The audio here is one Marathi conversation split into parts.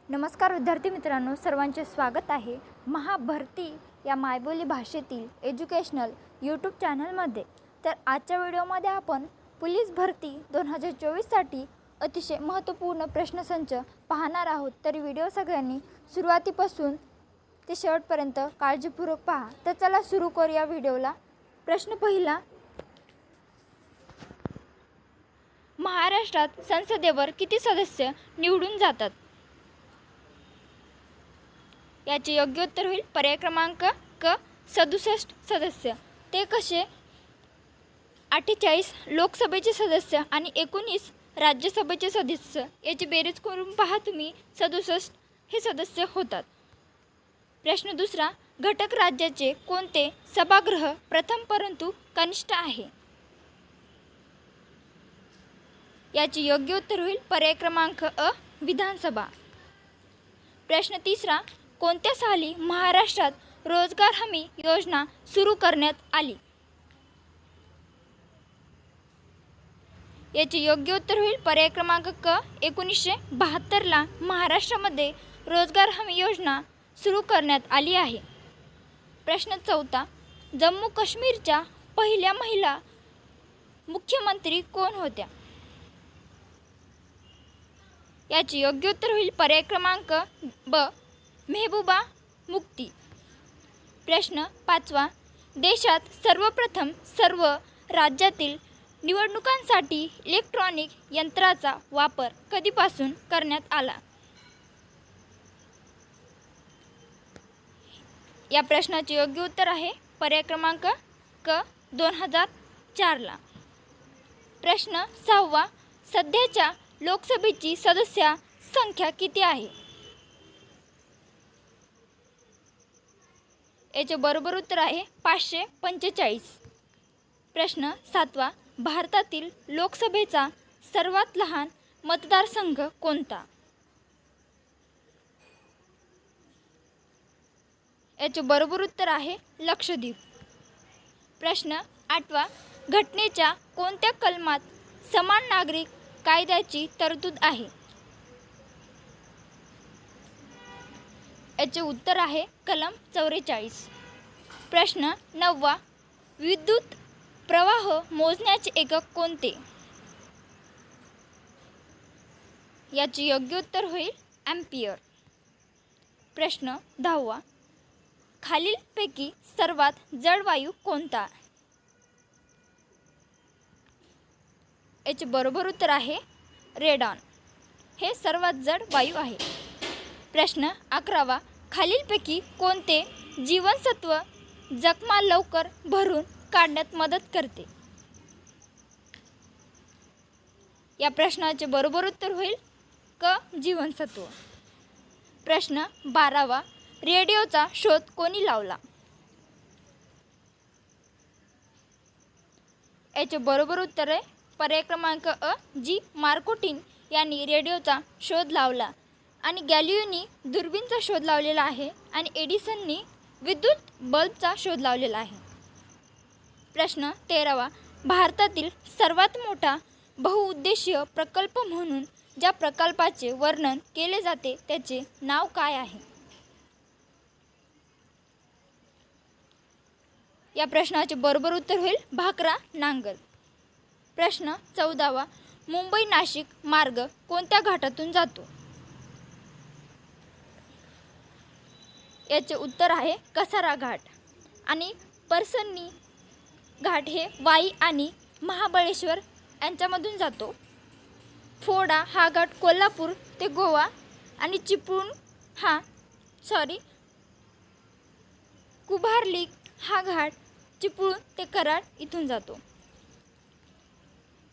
नमस्कार विद्यार्थी मित्रांनो, सर्वांचे स्वागत आहे महाभरती या मायबोली भाषेतील एज्युकेशनल यूट्यूब चॅनलमध्ये। तर आजच्या व्हिडिओमध्ये आपण पोलीस भरती 2024साठी अतिशय महत्त्वपूर्ण प्रश्नसंच पाहणार आहोत। तर व्हिडिओ सगळ्यांनी सुरुवातीपासून ते शेवटपर्यंत काळजीपूर्वक पहा। तर चला सुरू करूया व्हिडिओला। प्रश्न पहिला, महाराष्ट्रात संसदेवर किती सदस्य निवडून जातात? याचे योग्य उत्तर होईल पर्याय क्रमांक क 67 सदस्य। ते कसे? 48 लोकसभेचे सदस्य आणि 19 राज्यसभेचे सदस्य याची बेरीज करून पहा तुम्ही 67 हे सदस्य होतात। प्रश्न दुसरा, घटक राज्याचे कोणते सभागृह प्रथम परंतु कनिष्ठ आहे? याचे योग्य उत्तर होईल पर्याय क्रमांक अ विधानसभा। प्रश्न तिसरा, कोणत्या साली महाराष्ट्रात रोजगार हमी योजना सुरू करण्यात आली? याचे योग्य उत्तर होईल पर्याय क्रमांक क 1972ला महाराष्ट्रामध्ये रोजगार हमी योजना सुरू करण्यात आली आहे। प्रश्न चौथा, जम्मू काश्मीरच्या पहिल्या महिला मुख्यमंत्री कोण होत्या? याचे योग्य उत्तर होईल पर्याय क्रमांक ब मेहबूबा मुफ्ती। प्रश्न पाचवा, देशात सर्वप्रथम सर्व राज्यातील निवडणुकांसाठी इलेक्ट्रॉनिक यंत्राचा वापर कधीपासून करण्यात आला? या प्रश्नाचे योग्य उत्तर आहे पर्याय क्रमांक क 2004ला। प्रश्न सहावा, सध्याच्या लोकसभेची सदस्य संख्या किती आहे? याचे बरोबर उत्तर आहे 545। प्रश्न सातवा, भारतातील लोकसभेचा सर्वात लहान मतदारसंघ कोणता? याचे बरोबर उत्तर आहे लक्षद्वीप। प्रश्न आठवा, घटनेच्या कोणत्या कलमात समान नागरिक कायद्याची तरतूद आहे? याचे उत्तर आहे कलम 44। प्रश्न नववा, विद्युत प्रवाह मोजण्याचे एकक कोणते? याचे योग्य उत्तर होईल अँपिअर। प्रश्न दहावा, खालीलपैकी सर्वात जड वायू कोणता? याचे बरोबर उत्तर आहे रेडॉन, हे सर्वात जड वायू आहे। प्रश्न 11वा, खालीलपैकी कोणते जीवनसत्व जखमा लवकर भरून काढण्यात मदत करते? या प्रश्नाचे बरोबर उत्तर होईल क जीवनसत्व। प्रश्न 12वा, रेडिओचा शोध कोणी लावला? याचे बरोबर उत्तर आहे पर्याय क्रमांक अ जी मार्कोटिन यांनी रेडिओचा शोध लावला आणि गॅलिलिओनी दुर्बीणचा शोध लावलेला आहे आणि एडिसननी विद्युत बल्बचा शोध लावलेला आहे। प्रश्न 13वा, भारतातील सर्वात मोठा बहुउद्देशीय प्रकल्प म्हणून ज्या प्रकल्पाचे वर्णन केले जाते त्याचे नाव काय आहे? या प्रश्नाचे बरोबर उत्तर होईल भाकरा नांगल। प्रश्न 14वा, मुंबई नाशिक मार्ग कोणत्या घाटातून जातो? याचे उत्तर आहे कसारा घाट आणि परसन्नी घाट हे वाई आणि महाबळेश्वर यांच्यामधून जातो। फोडा हा घाट कोल्हापूर ते गोवा आणि चिपळूण कुभारली हा घाट चिपळूण ते कराड इथून जातो।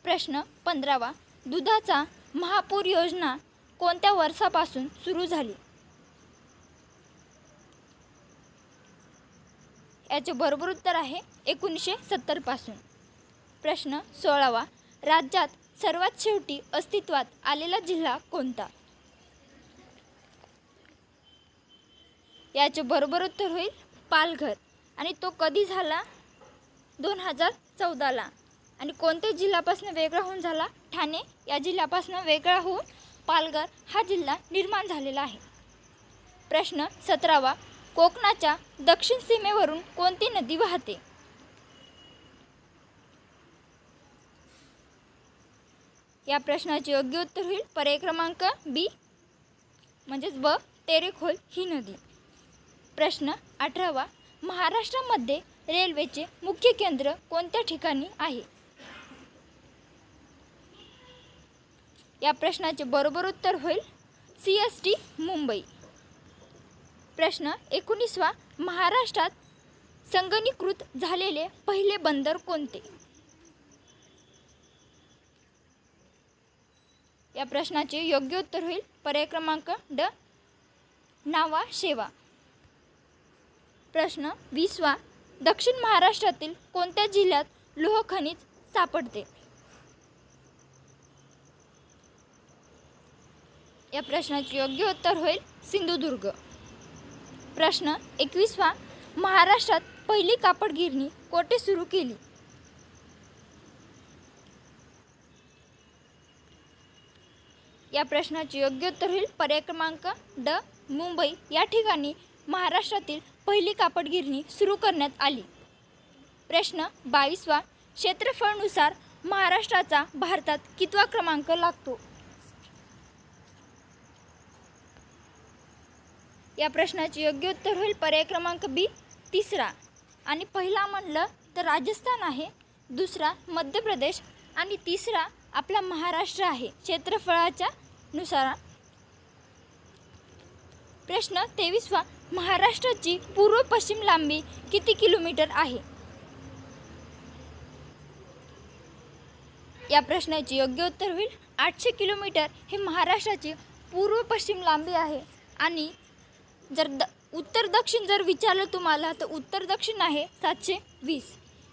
प्रश्न 15वा, दुधाचा महापूर योजना कोणत्या वर्षापासून सुरू झाली? याचे बरोबर उत्तर आहे 1970 पासून। प्रश्न 16वा, राज्यात सर्वात शेवटी अस्तित्वात आलेला जिल्हा कोणता? याचे बरोबर उत्तर होईल पालघर आणि तो कधी झाला? 2014ला। आणि कोणत्या जिल्ह्यापासून वेगळा होऊन झाला? ठाणे या जिल्ह्यापासून वेगळा होऊन पालघर हा जिल्हा निर्माण झालेला आहे. प्रश्न 17वा, कोकणाच्या दक्षिण सीमेवरून कोणती नदी वाहते? या प्रश्नाचे योग्य उत्तर होईल पर्याय क्रमांक बी म्हणजेच ब, तेरेखोल ही नदी. प्रश्न 18वा, महाराष्ट्रामध्ये रेल्वेचे मुख्य केंद्र कोणत्या ठिकाणी आहे? या प्रश्नाचे बरोबर उत्तर होईल CST मुंबई. प्रश्न 19वा, महाराष्ट्रात संगणकीकृत झालेले पहिले बंदर कोणते? या प्रश्नाचे योग्य उत्तर होईल पर्याय क्रमांक ड, नावा शेवा. प्रश्न 20वा, दक्षिण महाराष्ट्रातील कोणत्या जिल्ह्यात लोह खनिज सापडते? या प्रश्नाचे योग्य उत्तर होईल सिंधुदुर्ग. प्रश्न 21वा, महाराष्ट्रात पहिली कापड गिरणी कोठे सुरू केली? या प्रश्नाचे योग्य उत्तर होईल पर्याय क्रमांक ड, मुंबई या ठिकाणी महाराष्ट्रातील पहिली कापड गिरणी सुरू करण्यात आली. प्रश्न 22वा, क्षेत्रफळानुसार महाराष्ट्राचा भारतात कितवा क्रमांक लागतो? या प्रश्नाचे योग्य उत्तर होईल पर्याय क्रमांक बी, तिसरा. आणि पहिला म्हणलं तर राजस्थान आहे, दुसरा मध्य प्रदेश आणि तिसरा आपला महाराष्ट्र आहे क्षेत्रफळाच्या नुसार. प्रश्न 23वा, महाराष्ट्राची पूर्व पश्चिम लांबी किती किलोमीटर आहे? या प्रश्नाचे योग्य उत्तर होईल 800 किलोमीटर हे महाराष्ट्राची पूर्व पश्चिम लांबी आहे. आणि जर उत्तर दक्षिण जर विचारलं तुम्हाला तर उत्तर दक्षिण आहे 720.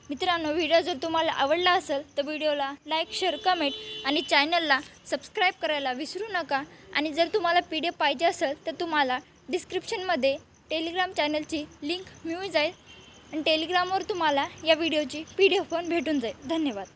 मित्रांनो, व्हिडिओ जर तुम्हाला आवडला असेल तर व्हिडिओला लाईक, शेअर, कमेंट आणि चॅनलला सबस्क्राईब करायला विसरू नका. आणि जर तुम्हाला PDF पाहिजे असेल तर तुम्हाला डिस्क्रिप्शनमध्ये टेलिग्राम चॅनलची लिंक मिळून जाईल आणि टेलिग्रामवर तुम्हाला या व्हिडिओची PDF पण भेटून जाईल. धन्यवाद.